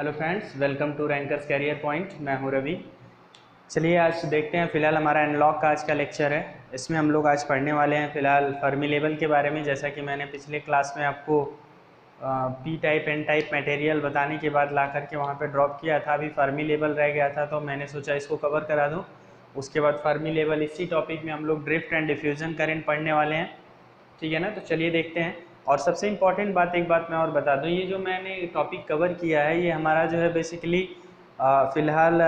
Hello friends, welcome to Rankers Career Point. मैं हूं रवि। चलिए आज देखते हैं। फ़िलहाल हमारा एनालॉग का आज का लेक्चर है। इसमें हम लोग आज पढ़ने वाले हैं फ़िलहाल फर्मी लेवल के बारे में। जैसा कि मैंने पिछले क्लास में आपको P type N type material बताने के बाद ला करके वहाँ पे ड्रॉप किया था। अभी फर्मी लेवल रह गया था तो मैंने सोचा इसको कवर करा दूँ। उसके बाद फर्मी लेवल, इसी टॉपिक में हम लोग ड्रिफ्ट एंड डिफ्यूज़न करंट पढ़ने वाले हैं। ठीक है ना, तो चलिए देखते हैं। और सबसे इम्पॉर्टेंट बात, एक बात मैं और बता दूं, ये जो मैंने टॉपिक कवर किया है ये हमारा जो है बेसिकली फ़िलहाल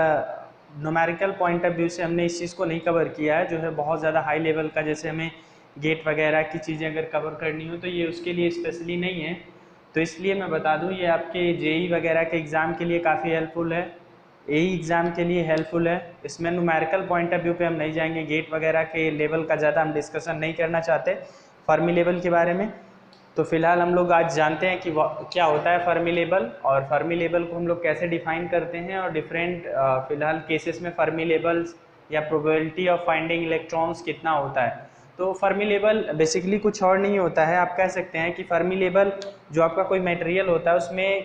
न्यूमेरिकल पॉइंट ऑफ व्यू से हमने इस चीज़ को नहीं कवर किया है जो है बहुत ज़्यादा हाई लेवल का। जैसे हमें गेट वगैरह की चीज़ें अगर कवर करनी हो तो ये उसके लिए स्पेशली नहीं है। तो इसलिए मैं बता दूं ये आपके जेई वगैरह के एग्ज़ाम के लिए काफ़ी हेल्पफुल है, एई एग्ज़ाम के लिए हेल्पफुल है। इसमें न्यूमेरिकल पॉइंट ऑफ व्यू पे हम नहीं जाएंगे, गेट वगैरह के लेवल का ज़्यादा हम डिस्कशन नहीं करना चाहते फर्मी लेवल के बारे में। तो फिलहाल हम लोग आज जानते हैं कि क्या होता है फर्मी लेवल और फर्मी लेवल को हम लोग कैसे डिफाइन करते हैं और डिफरेंट फिलहाल केसेस में फर्मी लेवल्स या प्रोबेबिलिटी ऑफ फाइंडिंग इलेक्ट्रॉन्स कितना होता है। तो फर्मी लेवल बेसिकली कुछ और नहीं होता है। आप कह सकते हैं कि फर्मी लेवल जो आपका कोई मटेरियल होता है उसमें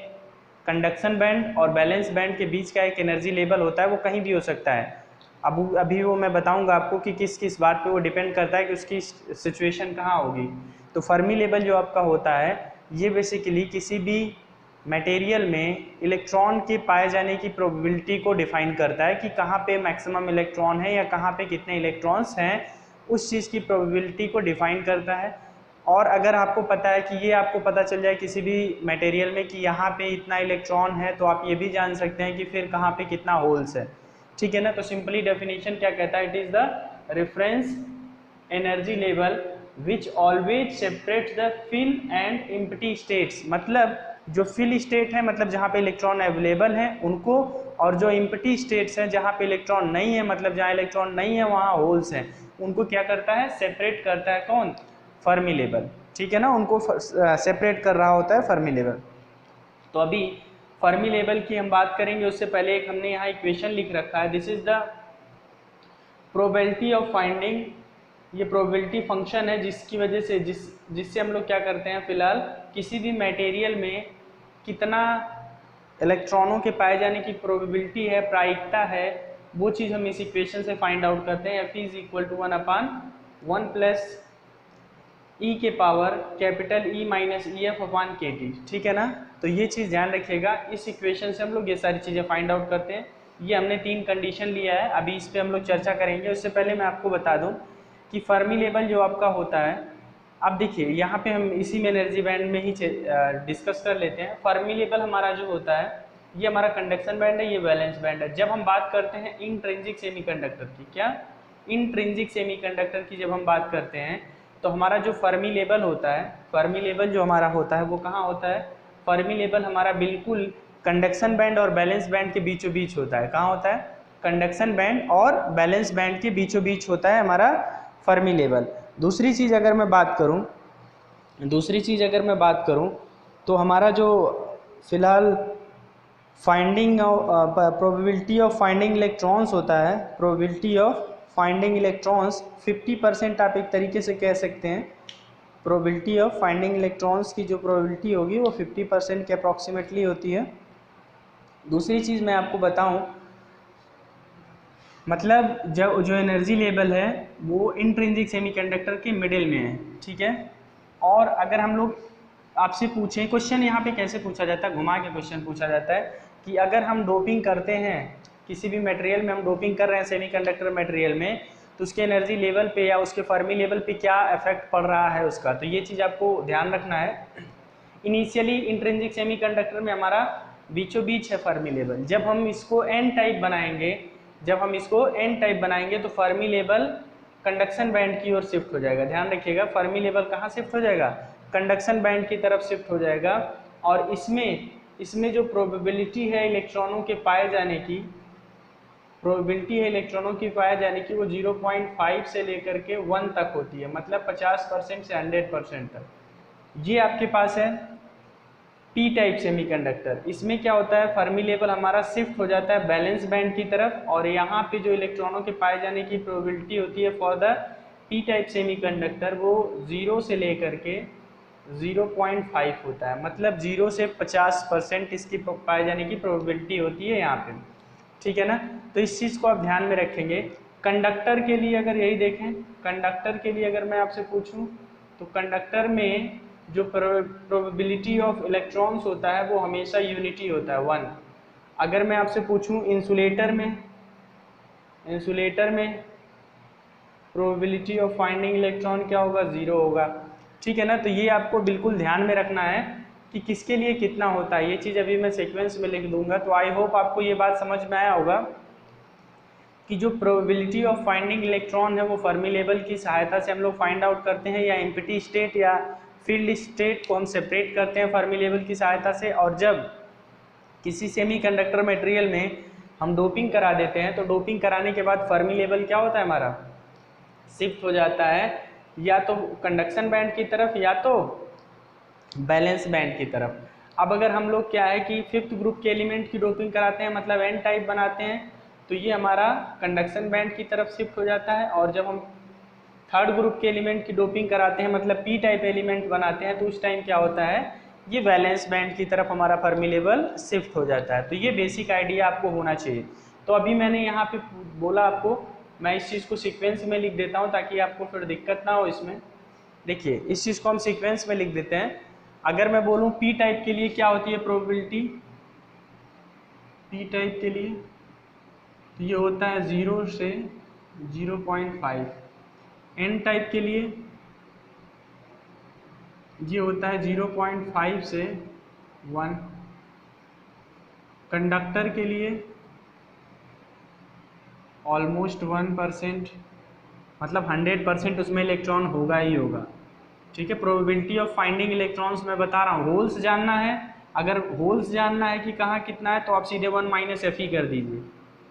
कंडक्शन बैंड और बैलेंस बैंड के बीच का एक एनर्जी लेवल होता है, वो कहीं भी हो सकता है। अब अभी वो मैं बताऊंगा आपको कि किस किस बात पे वो डिपेंड करता है कि उसकी सिचुएशन कहाँ होगी। तो फर्मी लेवल जो आपका होता है ये बेसिकली किसी भी मटेरियल में इलेक्ट्रॉन के पाए जाने की प्रोबेबिलिटी को डिफाइन करता है कि कहाँ पे मैक्सिमम इलेक्ट्रॉन है या कहाँ पे कितने इलेक्ट्रॉन्स हैं, उस चीज़ की प्रोबेबिलिटी को डिफाइन करता है। और अगर आपको पता है कि ये आपको पता चल जाए किसी भी मटेरियल में कि यहाँ पे इतना इलेक्ट्रॉन है, तो आप ये भी जान सकते हैं कि फिर कहाँ पे कितना होल्स है। ठीक है ना। तो सिंपली डेफिनेशन क्या कहता है, it is the reference energy level which always separates the fill and empty states. मतलब जो फिल स्टेट है, मतलब जहाँ पे इलेक्ट्रॉन अवेलेबल हैं उनको, और जो एम्प्टी स्टेट्स हैं जहाँ पे इलेक्ट्रॉन नहीं है, मतलब जहाँ इलेक्ट्रॉन नहीं है वहाँ होल्स हैं, उनको क्या करता है, सेपरेट करता है। कौन? Fermi level. ठीक है ना, उनको सेपरेट कर रहा होता है फर्मी लेवल। तो अभी फर्मी लेवल की हम बात करेंगे उससे पहले एक हमने यहाँ इक्वेशन लिख रखा है, this is the probability of finding. ये प्रोबेबिलिटी फंक्शन है जिसकी वजह से जिससे हम लोग क्या करते हैं, फिलहाल किसी भी मटेरियल में कितना इलेक्ट्रॉनों के पाए जाने की प्रोबेबिलिटी है, प्रायिकता है, वो चीज़ हम इस इक्वेशन से फाइंड आउट करते हैं। F is equal to 1/1 plus e के power capital E minus E F upon k T. ठीक है ना। तो ये चीज़ ध्यान रखिएगा, इस इक्वेशन से हम लोग ये सारी चीज़ें फाइंड आउट करते हैं। ये हमने 3 कंडीशन लिया है, अभी इस पर हम लोग चर्चा करेंगे। उससे पहले मैं आपको बता दूं कि फर्मी लेवल जो आपका होता है, अब देखिए यहाँ पे हम इसी में एनर्जी बैंड में ही डिस्कस कर लेते हैं। फर्मी लेवल हमारा जो होता है ये हमारा कंडक्शन बैंड है, ये वैलेंस बैंड है। जब हम बात करते हैं इंट्रिंसिक सेमीकंडक्टर की, क्या इंट्रिंसिक सेमीकंडक्टर की जब हम बात करते हैं तो हमारा जो फर्मी लेवल होता है, फर्मी लेवल जो हमारा होता है वो कहाँ होता है, फर्मी लेवल हमारा बिल्कुल कंडक्शन बैंड और बैलेंस बैंड के बीचों बीच होता है। कहाँ होता है? कंडक्शन बैंड और बैलेंस बैंड के बीचों बीच होता है हमारा फर्मी लेवल। दूसरी चीज़ अगर मैं बात करूँ तो हमारा जो फिलहाल finding probability of finding electrons होता है, प्रोबेबिलिटी ऑफ फाइंडिंग इलेक्ट्रॉन्स 50% आप एक तरीके से कह सकते हैं। प्रोबेबिलिटी ऑफ फाइंडिंग इलेक्ट्रॉन्स की जो प्रोबेबिलिटी होगी वो 50% के अप्रॉक्सीमेटली होती है। दूसरी चीज़ मैं आपको बताऊं, मतलब जब जो एनर्जी लेवल है वो इंट्रिंसिक सेमीकंडक्टर के मिडिल में है। ठीक है। और अगर हम लोग आपसे पूछें, क्वेश्चन यहाँ पे कैसे पूछा जाता है, घुमा के क्वेश्चन पूछा जाता है कि अगर हम डोपिंग करते हैं किसी भी मटेरियल में, हम डोपिंग कर रहे हैं सेमीकंडक्टर मटेरियल में, तो उसके एनर्जी लेवल पे या उसके फर्मी लेवल पे क्या इफेक्ट पड़ रहा है उसका। तो ये चीज़ आपको ध्यान रखना है। इनिशियली इंट्रिंसिक सेमीकंडक्टर में हमारा बीचों बीच है फर्मी लेवल। जब हम इसको एन टाइप बनाएंगे तो फर्मी लेवल कंडक्शन बैंड की ओर शिफ्ट हो जाएगा। ध्यान रखिएगा, फर्मी लेवल कहाँ शिफ्ट हो जाएगा, कंडक्शन बैंड की तरफ शिफ्ट हो जाएगा। और इसमें जो प्रोबेबिलिटी है इलेक्ट्रॉनों के पाए जाने की, वो 0.5 से लेकर के 1 तक होती है, मतलब 50% से 100% तक। ये आपके पास है पी टाइप सेमीकंडक्टर। इसमें क्या होता है, फर्मी लेवल हमारा शिफ्ट हो जाता है बैलेंस बैंड की तरफ, और यहाँ पे जो इलेक्ट्रॉनों के पाए जाने की प्रोबेबिलिटी होती है for the P type semiconductor वो 0 से लेकर के 0.5 होता है, मतलब 0 से 50% इसकी पाए जाने की प्रोबेबिलिटी होती है यहाँ पे, ठीक है ना। तो इस चीज़ को आप ध्यान में रखेंगे। कंडक्टर के लिए अगर यही देखें, कंडक्टर के लिए अगर मैं आपसे पूछूं तो कंडक्टर में जो प्रोबेबिलिटी ऑफ इलेक्ट्रॉन्स होता है वो हमेशा यूनिटी होता है, 1। अगर मैं आपसे पूछूं इंसुलेटर में प्रोबेबिलिटी ऑफ फाइंडिंग इलेक्ट्रॉन क्या होगा, 0 होगा, ठीक है ना। तो ये आपको बिल्कुल ध्यान में रखना है कि किसके लिए कितना होता है। ये चीज़ अभी मैं सीक्वेंस में लिख दूंगा। तो आई होप आपको ये बात समझ में आया होगा कि जो प्रोबेबिलिटी ऑफ फाइंडिंग इलेक्ट्रॉन है वो फर्मी लेवल की सहायता से हम लोग फाइंड आउट करते हैं, या एम्प्टी स्टेट या फील्ड स्टेट को हम सेपरेट करते हैं फर्मी लेवल की सहायता से। और जब किसी सेमीकंडक्टर मटेरियल में हम डोपिंग करा देते हैं तो डोपिंग कराने के बाद फर्मी लेवल क्या होता है हमारा, शिफ्ट हो जाता है या तो कंडक्शन बैंड की तरफ या तो बैलेंस बैंड की तरफ। अब अगर हम लोग क्या है कि फिफ्थ ग्रुप के एलिमेंट की डोपिंग कराते हैं, मतलब एन टाइप बनाते हैं, तो ये हमारा कंडक्शन बैंड की तरफ शिफ्ट हो जाता है। और जब हम थर्ड ग्रुप के एलिमेंट की डोपिंग कराते हैं, मतलब पी टाइप एलिमेंट बनाते हैं, तो उस टाइम क्या होता है, ये वैलेंस बैंड की तरफ हमारा फर्मी लेवल शिफ्ट हो जाता है। तो ये बेसिक आइडिया आपको होना चाहिए। तो अभी मैंने यहाँ पे बोला आपको, मैं इस चीज़ को सीक्वेंस में लिख देता हूँ ताकि आपको फिर दिक्कत ना हो इसमें। देखिए इस चीज़ को हम सीक्वेंस में लिख देते हैं। अगर मैं बोलूँ पी टाइप के लिए क्या होती है प्रोबेबिलिटी, पी टाइप के लिए तो ये होता है 0 से 0.5। एन टाइप के लिए ये होता है 0.5 से 1। कंडक्टर के लिए ऑलमोस्ट 1%, मतलब 100% उसमें इलेक्ट्रॉन होगा ही होगा, ठीक है। प्रोबेबिलिटी ऑफ फाइंडिंग इलेक्ट्रॉन्स मैं बता रहा हूँ। होल्स जानना है, अगर होल्स जानना है कि कहाँ कितना है तो आप सीधे 1 - FE कर दीजिए,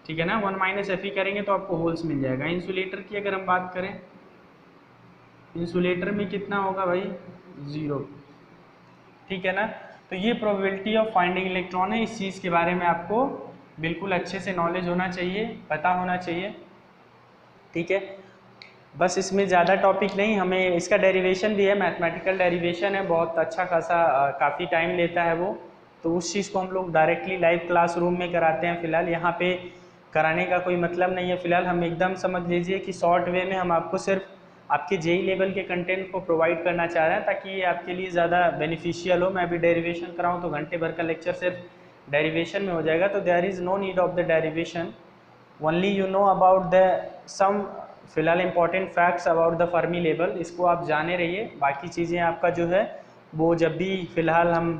ठीक है ना। 1 - FE करेंगे तो आपको होल्स मिल जाएगा। इंसुलेटर की अगर हम बात करें, इंसुलेटर में कितना होगा भाई, 0, ठीक है ना। तो ये प्रोबेबिलिटी ऑफ फाइंडिंग इलेक्ट्रॉन है। इस चीज़ के बारे में आपको बिल्कुल अच्छे से नॉलेज होना चाहिए, पता होना चाहिए, ठीक है। बस इसमें ज़्यादा टॉपिक नहीं, हमें इसका डेरिवेशन भी है, मैथमेटिकल डेरिवेशन है, बहुत अच्छा खासा काफ़ी टाइम लेता है वो। तो उस चीज़ को हम लोग डायरेक्टली लाइव क्लासरूम में कराते हैं। फ़िलहाल यहाँ पे कराने का कोई मतलब नहीं है। फ़िलहाल हम एकदम समझ लीजिए कि शॉर्ट वे में हम आपको सिर्फ आपके जेई लेवल के कंटेंट को प्रोवाइड करना चाह रहे हैं ताकि ये आपके लिए ज़्यादा बेनिफिशियल हो। मैं अभी डेरिवेशन कराऊँ तो घंटे भर का लेक्चर सिर्फ डेरिवेशन में हो जाएगा, तो there is no need of the derivation, only you know about the some फिलहाल important facts about the Fermi level, इसको आप जाने रहिए। बाकी चीज़ें आपका जो है वो जब भी फ़िलहाल हम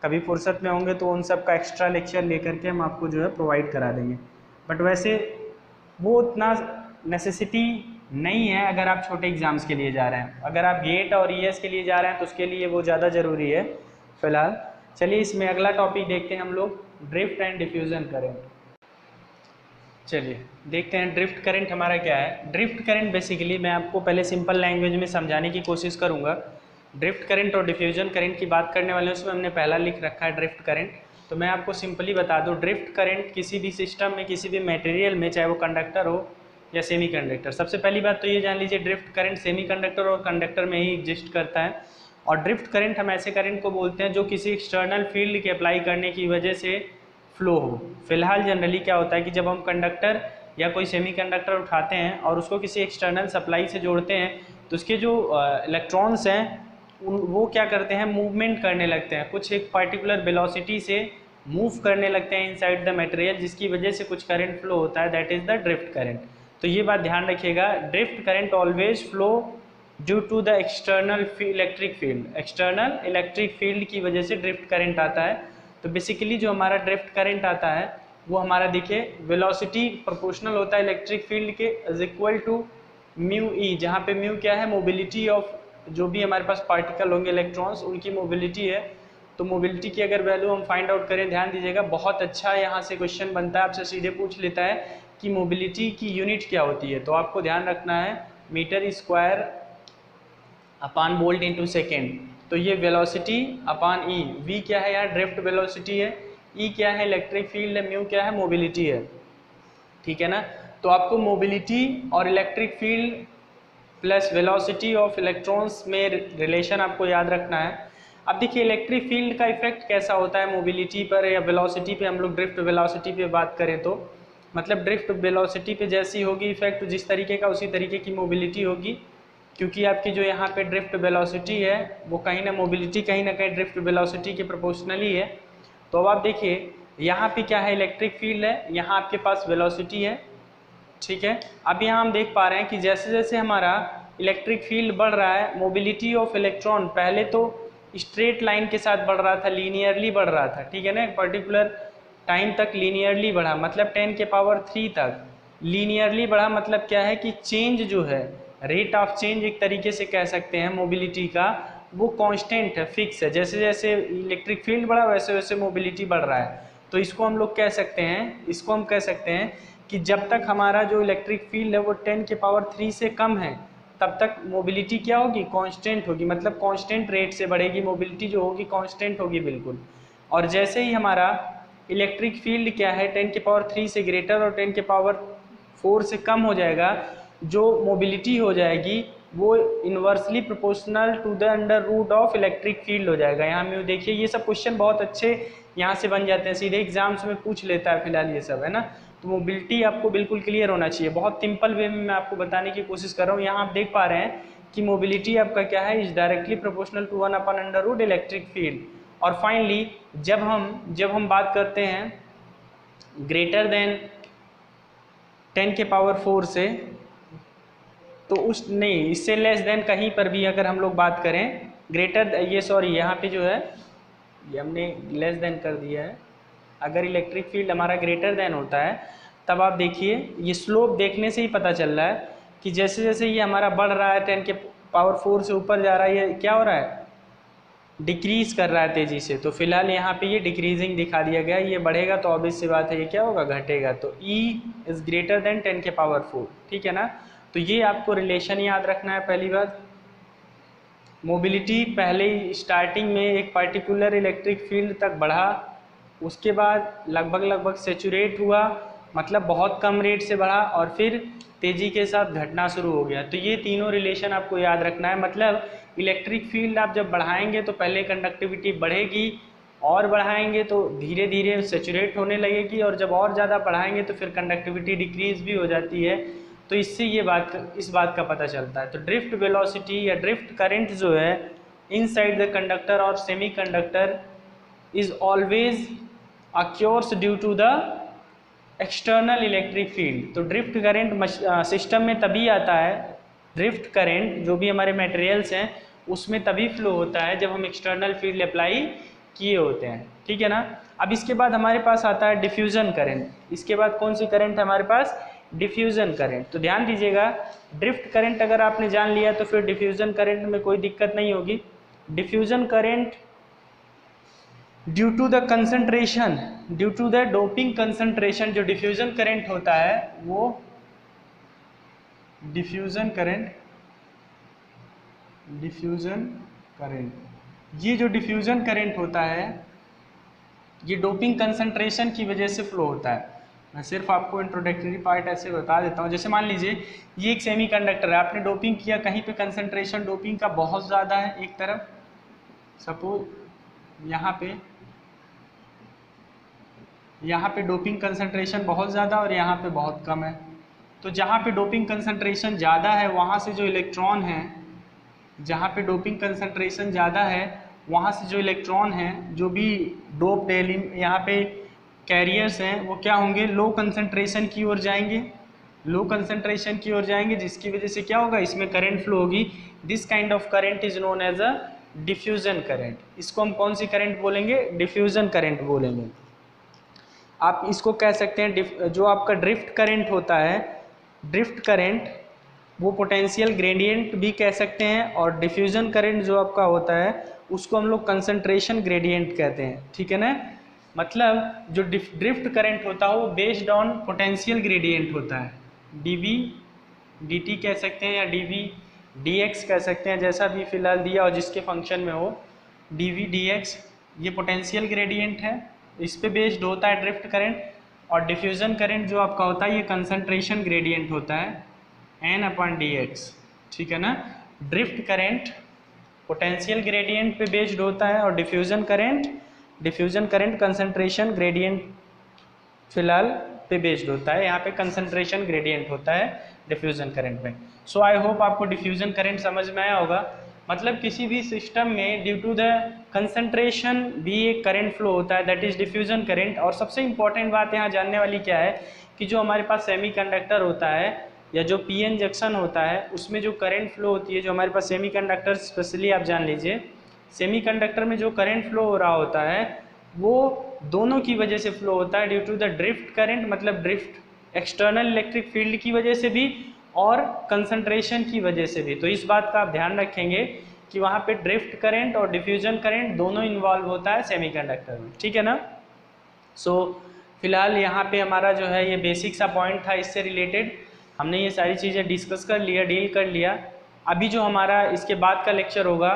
कभी फुर्सत में होंगे तो उन सब का एक्स्ट्रा लेक्चर लेकर के हम आपको जो है प्रोवाइड करा देंगे। बट वैसे वो उतना नेसेसिटी नहीं है अगर आप छोटे एग्ज़ाम्स के लिए जा रहे हैं। अगर आप गेट और ईएस के लिए जा रहे हैं तो उसके लिए वो ज़्यादा ज़रूरी है फ़िलहाल। चलिए इसमें अगला टॉपिक देखते हैं हम लोग, ड्रिफ्ट एंड डिफ्यूज़न करंट। चलिए देखते हैं ड्रिफ्ट करंट हमारा क्या है। ड्रिफ्ट करंट बेसिकली मैं आपको पहले सिंपल लैंग्वेज में समझाने की कोशिश करूंगा। ड्रिफ्ट करंट और डिफ्यूजन करंट की बात करने वाले उसमें हमने पहला लिख रखा है ड्रिफ्ट करंट। तो मैं आपको सिंपली बता दूं, ड्रिफ्ट करंट किसी भी सिस्टम में, किसी भी मटेरियल में, चाहे वो कंडक्टर हो या सेमीकंडक्टर, सबसे पहली बात तो ये जान लीजिए ड्रिफ्ट करंट सेमीकंडक्टर और कंडक्टर में ही एग्जिस्ट करता है। और ड्रिफ्ट करंट हम ऐसे करंट को बोलते हैं जो किसी एक्सटर्नल फील्ड के अप्लाई करने की वजह से फ्लो हो। फिलहाल जनरली क्या होता है कि जब हम कंडक्टर या कोई सेमीकंडक्टर उठाते हैं और उसको किसी एक्सटर्नल सप्लाई से जोड़ते हैं तो उसके जो इलेक्ट्रॉन्स हैं वो क्या करते हैं, मूवमेंट करने लगते हैं, कुछ एक पर्टिकुलर वेलोसिटी से मूव करने लगते हैं इनसाइड द मटेरियल, जिसकी वजह से कुछ करंट फ्लो होता है, that is the drift current. तो ये बात ध्यान रखिएगा, drift current always flow due to the external electric field. External electric field की वजह से ड्रिफ्ट करंट आता है। तो बेसिकली जो हमारा ड्रिफ्ट करंट आता है वो हमारा देखिए वेलोसिटी प्रोपोर्शनल होता है इलेक्ट्रिक फील्ड के, is equal to mu E, जहाँ पे म्यू क्या है, मोबिलिटी ऑफ जो भी हमारे पास पार्टिकल होंगे इलेक्ट्रॉन्स उनकी मोबिलिटी है। तो मोबिलिटी की अगर वैल्यू हम फाइंड आउट करें, ध्यान दीजिएगा, बहुत अच्छा यहाँ से क्वेश्चन बनता है, आपसे सीधे पूछ लेता है कि मोबिलिटी की यूनिट क्या होती है। तो आपको ध्यान रखना है metre square upon volt into second. तो ये वेलोसिटी अपान ई, वी क्या है यार, ड्रिफ्ट वेलोसिटी है, ई क्या है, इलेक्ट्रिक फील्ड है, म्यू क्या है, मोबिलिटी है, ठीक है ना। तो आपको मोबिलिटी और electric field plus velocity of electrons में रिलेशन आपको याद रखना है। अब देखिए इलेक्ट्रिक फील्ड का इफेक्ट कैसा होता है मोबिलिटी पर या वेलोसिटी पे। हम लोग ड्रिफ्ट वेलोसिटी पे बात करें तो मतलब ड्रिफ्ट वेलोसिटी पे जैसी होगी इफेक्ट जिस तरीके का उसी तरीके की मोबिलिटी होगी, क्योंकि आपकी जो यहाँ पे ड्रिफ्ट वेलोसिटी है वो कहीं ना मोबिलिटी कहीं ना कहीं ड्रिफ्ट वेलोसिटी के प्रोपोर्शनली है। तो अब आप देखिए यहाँ पे क्या है, इलेक्ट्रिक फील्ड है, यहाँ आपके पास वेलोसिटी है, ठीक है। अब यहाँ हम देख पा रहे हैं कि जैसे जैसे हमारा इलेक्ट्रिक फील्ड बढ़ रहा है, मोबिलिटी ऑफ इलेक्ट्रॉन पहले तो स्ट्रेट लाइन के साथ बढ़ रहा था, लीनियरली बढ़ रहा था, ठीक है ना, एक पर्टिकुलर टाइम तक लीनियरली बढ़ा, मतलब 10 के पावर 3 तक लीनियरली बढ़ा। मतलब क्या है कि चेंज जो है, रेट ऑफ चेंज एक तरीके से कह सकते हैं मोबिलिटी का, वो कांस्टेंट है, फिक्स है। जैसे जैसे इलेक्ट्रिक फील्ड बढ़ा वैसे वैसे मोबिलिटी बढ़ रहा है। तो इसको हम लोग कह सकते हैं, इसको हम कह सकते हैं कि जब तक हमारा जो इलेक्ट्रिक फील्ड है वो 10 के पावर 3 से कम है तब तक मोबिलिटी क्या होगी, कांस्टेंट होगी, मतलब कांस्टेंट रेट से बढ़ेगी मोबिलिटी, जो होगी कांस्टेंट होगी बिल्कुल। और जैसे ही हमारा इलेक्ट्रिक फील्ड क्या है 10 के पावर 3 से ग्रेटर और 10 के पावर 4 से कम हो जाएगा, जो मोबिलिटी हो जाएगी वो inversely proportional to the under root of electric field हो जाएगा। यहाँ में देखिए ये सब क्वेश्चन बहुत अच्छे यहाँ से बन जाते हैं, सीधे एग्जाम्स में पूछ लेता है फिलहाल ये सब, है ना। तो मोबिलिटी आपको बिल्कुल क्लियर होना चाहिए। बहुत सिंपल वे में मैं आपको बताने की कोशिश कर रहा हूँ। यहाँ आप देख पा रहे हैं कि मोबिलिटी आपका क्या है, is directly proportional to 1 upon under root electric field. और फाइनली जब हम बात करते हैं ग्रेटर देन 10 के पावर 4 से, तो उस नहीं इससे लेस देन कहीं पर भी अगर हम लोग बात करें ग्रेटर, ये सॉरी यहाँ पे जो है ये हमने लेस देन कर दिया है। अगर इलेक्ट्रिक फील्ड हमारा ग्रेटर देन होता है तब आप देखिए ये स्लोप देखने से ही पता चल रहा है कि जैसे जैसे ये हमारा बढ़ रहा है 10 के पावर 4 से ऊपर जा रहा है, ये क्या हो रहा है, डिक्रीज कर रहा है तेज़ी से। तो फिलहाल यहाँ पे ये डिक्रीजिंग दिखा दिया गया, ये बढ़ेगा तो ऑब्वियस सी बात है ये क्या होगा, घटेगा। तो E इज़ ग्रेटर देन 10 के पावर 4, ठीक है ना। तो ये आपको रिलेशन याद रखना है। पहली बात, मोबिलिटी पहले ही स्टार्टिंग में एक पर्टिकुलर इलेक्ट्रिक फील्ड तक बढ़ा, उसके बाद लगभग सेचुरेट हुआ, मतलब बहुत कम रेट से बढ़ा, और फिर तेज़ी के साथ घटना शुरू हो गया। तो ये तीनों रिलेशन आपको याद रखना है। मतलब इलेक्ट्रिक फील्ड आप जब बढ़ाएंगे तो पहले कंडक्टिविटी बढ़ेगी, और बढ़ाएंगे तो धीरे धीरे सेचुरेट होने लगेगी, और जब और ज़्यादा बढ़ाएंगे तो फिर कंडक्टिविटी डिक्रीज भी हो जाती है। तो इससे इस बात का पता चलता है। तो ड्रिफ्ट वेलोसिटी या ड्रिफ्ट करंट जो है इनसाइड द कंडक्टर और semiconductor is always occurs due to the external electric field. तो ड्रिफ्ट करंट सिस्टम में तभी आता है, ड्रिफ्ट करंट जो भी हमारे मटेरियल्स हैं उसमें तभी फ्लो होता है जब हम एक्सटर्नल फील्ड अप्लाई किए होते हैं, ठीक है ना। अब इसके बाद हमारे पास आता है डिफ्यूज़न करंट। इसके बाद कौन सी करंट है हमारे पास, डिफ्यूज़न करंट। तो ध्यान दीजिएगा, ड्रिफ्ट करंट अगर आपने जान लिया तो फिर डिफ्यूज़न करंट में कोई दिक्कत नहीं होगी। Diffusion current due to the concentration, due to the doping concentration, जो डिफ्यूज़न करंट होता है वो डिफ्यूज़न करंट, ये जो डिफ्यूज़न करंट होता है ये डोपिंग कंसंट्रेशन की वजह से फ्लो होता है। मैं सिर्फ आपको इंट्रोडक्टरी पार्ट ऐसे बता देता हूँ। जैसे मान लीजिए ये एक सेमी कंडक्टर है, आपने डोपिंग किया, कहीं पे कंसंट्रेशन डोपिंग का बहुत ज़्यादा है एक तरफ, सपोज यहाँ पे डोपिंग कंसंट्रेशन बहुत ज़्यादा और यहाँ पे बहुत कम है। तो जहाँ पे डोपिंग कंसंट्रेशन ज़्यादा है वहाँ से जो इलेक्ट्रॉन है, जहाँ पे डोपिंग कंसंट्रेशन ज़्यादा है वहाँ से जो इलेक्ट्रॉन हैं, जो भी डोप्ड यहाँ पे कैरियर्स हैं, वो क्या होंगे, लो कंसंट्रेशन की ओर जाएंगे, जिसकी वजह से क्या होगा, इसमें करंट फ्लो होगी। This kind of current is known as a diffusion current. इसको हम कौन सी करंट बोलेंगे, डिफ्यूजन करंट बोलेंगे। आप इसको कह सकते हैं जो आपका ड्रिफ्ट करंट होता है, ड्रिफ्ट करंट वो पोटेंशियल ग्रेडियंट भी कह सकते हैं, और डिफ्यूजन करंट जो आपका होता है उसको हम लोग कंसंट्रेशन ग्रेडियंट कहते हैं, ठीक है ना। मतलब जो ड्रिफ्ट करंट होता है वो बेस्ड ऑन पोटेंशियल ग्रेडियंट होता है, dV dt कह सकते हैं या dV dx कह सकते हैं, जैसा भी फिलहाल दिया हो जिसके फंक्शन में हो, dV dx ये पोटेंशियल ग्रेडियंट है, इस पे बेस्ड होता है ड्रिफ्ट करंट। और डिफ्यूजन करंट जो आपका होता है ये कंसंट्रेशन ग्रेडियंट होता है, n/dx, ठीक है ना। ड्रिफ्ट करंट पोटेंशियल ग्रेडियंट पे बेस्ड होता है और डिफ्यूजन करंट कंसंट्रेशन ग्रेडियंट फिलहाल पे बेस्ड होता है। यहाँ पे कंसंट्रेशन ग्रेडियंट होता है डिफ्यूजन करंट में। सो आई होप आपको डिफ्यूजन करंट समझ में आया होगा। मतलब किसी भी सिस्टम में ड्यू टू द कंसंट्रेशन भी एक करंट फ्लो होता है, दैट इज डिफ्यूजन करंट। और सबसे इंपॉर्टेंट बात यहाँ जानने वाली क्या है कि जो हमारे पास सेमीकंडक्टर होता है या जो पीएन जंक्शन होता है उसमें जो करंट फ्लो होती है, जो हमारे पास सेमीकंडक्टर स्पेशली आप जान लीजिए, सेमीकंडक्टर में जो करंट फ्लो हो रहा होता है वो दोनों की वजह से फ्लो होता है, due to the drift current, मतलब ड्रिफ्ट एक्सटर्नल इलेक्ट्रिक फील्ड की वजह से भी और कंसंट्रेशन की वजह से भी। तो इस बात का आप ध्यान रखेंगे कि वहाँ पे ड्रिफ्ट करंट और डिफ्यूजन करंट दोनों इन्वॉल्व होता है सेमीकंडक्टर में, ठीक है ना। सो फिलहाल यहाँ पे हमारा जो है ये बेसिक सा पॉइंट था, इससे रिलेटेड हमने ये सारी चीज़ें डिस्कस कर लिया, डील कर लिया। अभी जो हमारा इसके बाद का लेक्चर होगा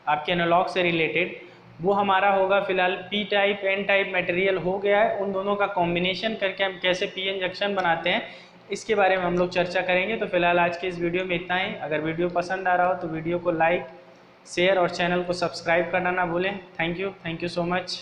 आपके एनालॉग से रिलेटेड, वो हमारा होगा फिलहाल P type N type material हो गया है, उन दोनों का कॉम्बिनेशन करके हम कैसे पीएन जंक्शन बनाते हैं इसके बारे में हम लोग चर्चा करेंगे। तो फिलहाल आज के इस वीडियो में इतना ही। अगर वीडियो पसंद आ रहा हो तो वीडियो को लाइक, शेयर और चैनल को सब्सक्राइब करना ना भूलें। Thank you so much.